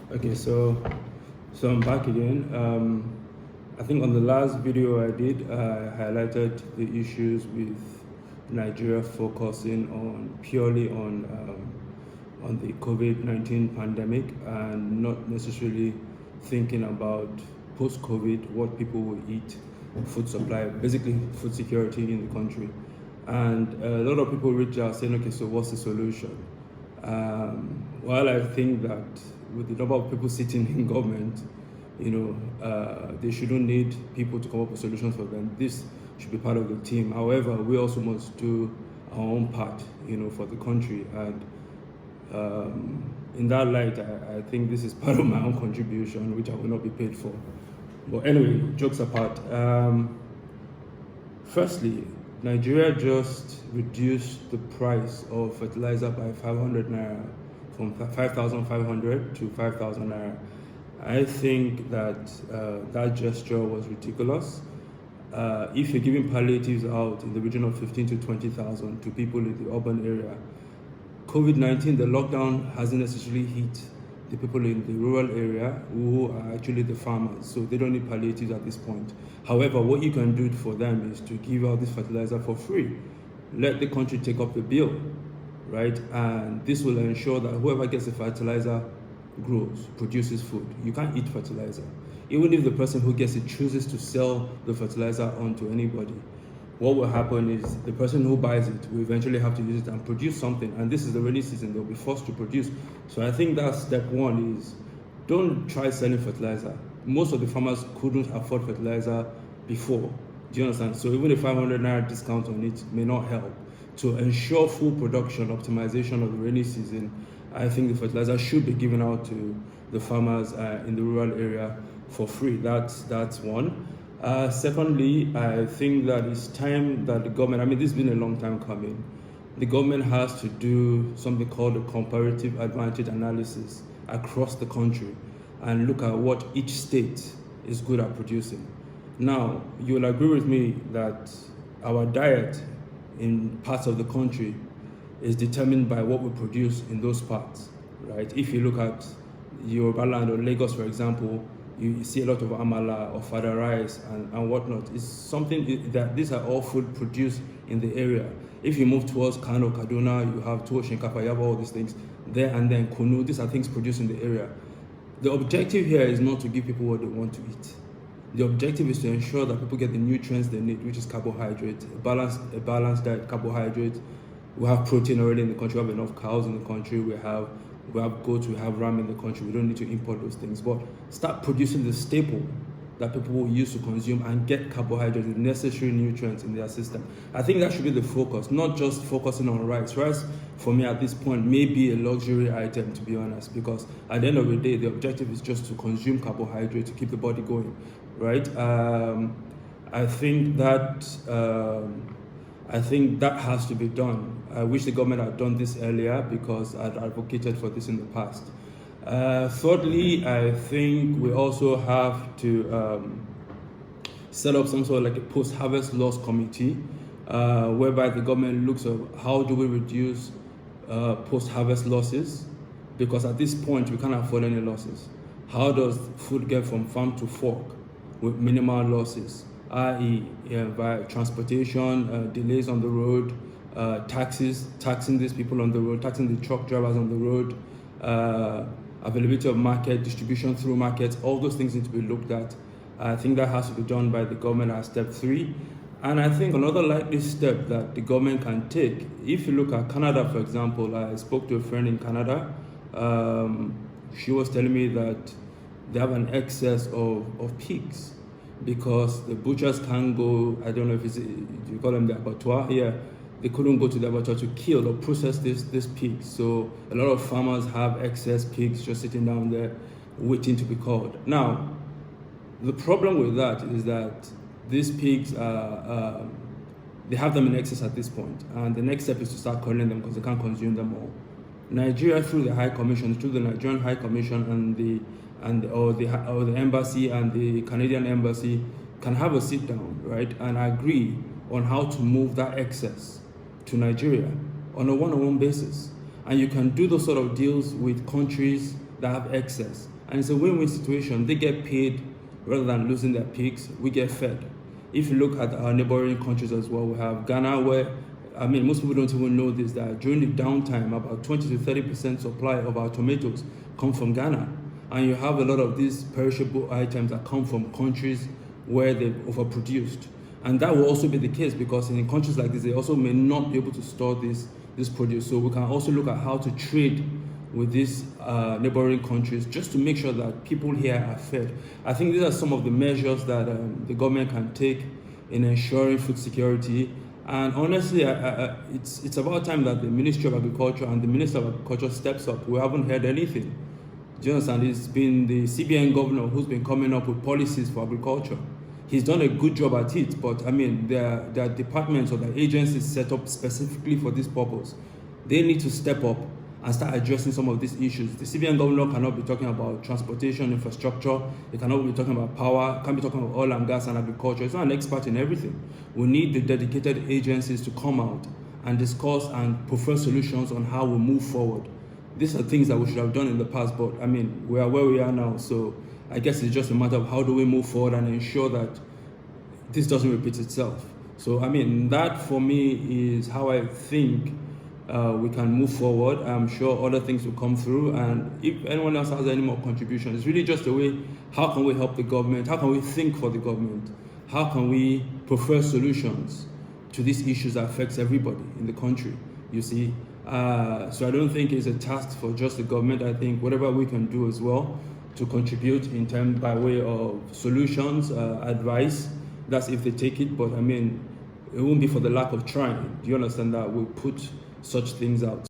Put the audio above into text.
Okay, so I'm back again. I think on the last video I did, I highlighted the issues with Nigeria focusing purely on the COVID-19 pandemic and not necessarily thinking about post-COVID, what people will eat, food supply, basically food security in the country. And a lot of people reach out saying, okay, so what's the solution? While I think that with the number of people sitting in government, they shouldn't need people to come up with solutions for them. This should be part of the team. However, we also must do our own part, for the country. And in that light, I think this is part of my own contribution, which I will not be paid for. But anyway, jokes apart. Firstly, Nigeria just reduced the price of fertilizer by 500 naira, from 5,500 to 5,000 naira. I think that that gesture was ridiculous. If you're giving palliatives out in the region of 15 to 20,000 to people in the urban area, COVID-19, the lockdown hasn't necessarily hit the people in the rural area who are actually the farmers, so they don't need palliatives at this point. However, what you can do for them is to give out this fertilizer for free. Let the country take up the bill, right? And this will ensure that whoever gets the fertilizer grows, produces food. You can't eat fertilizer. Even if the person who gets it chooses to sell the fertilizer on to anybody, what will happen is the person who buys it will eventually have to use it and produce something. And this is the rainy season, they'll be forced to produce. So I think that's step one, is don't try selling fertilizer. Most of the farmers couldn't afford fertilizer before. Do you understand? So even a 500 naira discount on it may not help. To ensure full production, optimization of the rainy season, I think the fertilizer should be given out to the farmers in the rural area for free. That's one. Secondly, I think that it's time that the government, this has been a long time coming, the government has to do something called a comparative advantage analysis across the country and look at what each state is good at producing. Now, you'll agree with me that our diet in parts of the country is determined by what we produce in those parts, right? If you look at Yoruba land or Lagos, for example, you see a lot of amala or fada rice and whatnot. It's something that these are all food produced in the area. If you move towards Kano, Kaduna, you have tuwo shinkafa, you have all these things there, and then kunu, these are things produced in the area. The objective here is not to give people what they want to eat. The objective is to ensure that people get the nutrients they need, which is carbohydrate, a balanced diet, carbohydrate. We have protein already in the country, we have enough cows in the country, we have goats, we have ram in the country, we don't need to import those things. But start producing the staple that people will use to consume and get carbohydrates, the necessary nutrients in their system. I think that should be the focus, not just focusing on rice. Rice, for me at this point, may be a luxury item, to be honest, because at the end of the day, the objective is just to consume carbohydrates to keep the body going, right? I think that has to be done. I wish the government had done this earlier because I'd advocated for this in the past. Thirdly, I think we also have to set up some sort of like a post-harvest loss committee whereby the government looks at how do we reduce post-harvest losses, because at this point we can't afford any losses. How does food get from farm to fork with minimal losses, i.e. by transportation, delays on the road, taxing these people on the road, taxing the truck drivers on the road, availability of market, distribution through markets, all those things need to be looked at. I think that has to be done by the government as step 3. And I think another likely step that the government can take, if you look at Canada, for example, I spoke to a friend in Canada. She was telling me that they have an excess of pigs because the butchers can't go, I don't know if you call them the abattoir here, they couldn't go to the abattoir to kill or process this pig. So a lot of farmers have excess pigs just sitting down there waiting to be called. Now, the problem with that is that these pigs they have them in excess at this point, and the next step is to start culling them because they can't consume them all. Nigeria, through the High Commission, through the Nigerian High Commission and the embassy and the Canadian embassy, can have a sit down, right, and agree on how to move that excess to Nigeria on a one-on-one basis. And you can do those sort of deals with countries that have excess. And it's a win-win situation. They get paid rather than losing their pigs. We get fed. If you look at our neighboring countries as well, we have Ghana, where, I mean, most people don't even know this, that during the downtime, about 20 to 30% supply of our tomatoes come from Ghana. And you have a lot of these perishable items that come from countries where they've overproduced. And that will also be the case, because in countries like this, they also may not be able to store this produce. So we can also look at how to trade with these neighboring countries, just to make sure that people here are fed. I think these are some of the measures that the government can take in ensuring food security. And honestly, it's about time that the Ministry of Agriculture and the Minister of Agriculture steps up. We haven't heard anything. Do you understand? It's been the CBN governor who's been coming up with policies for agriculture. He's done a good job at it, but I mean, there are departments or the agencies set up specifically for this purpose. They need to step up and start addressing some of these issues. The CBN governor cannot be talking about transportation infrastructure. He cannot be talking about power. Can't be talking about oil and gas and agriculture. He's not an expert in everything. We need the dedicated agencies to come out and discuss and prefer solutions on how we move forward. These are things that we should have done in the past, but I mean, we are where we are now. So I guess it's just a matter of how do we move forward and ensure that this doesn't repeat itself. So I mean, that for me is how I think we can move forward. I'm sure other things will come through, and if anyone else has any more contributions, it's really just a way, how can we help the government? How can we think for the government? How can we prefer solutions to these issues that affects everybody in the country, you see? So I don't think it's a task for just the government. I think whatever we can do as well to contribute in terms by way of solutions, advice, that's if they take it. But I mean, it won't be for the lack of trying. Do you understand that? We'll put such things out.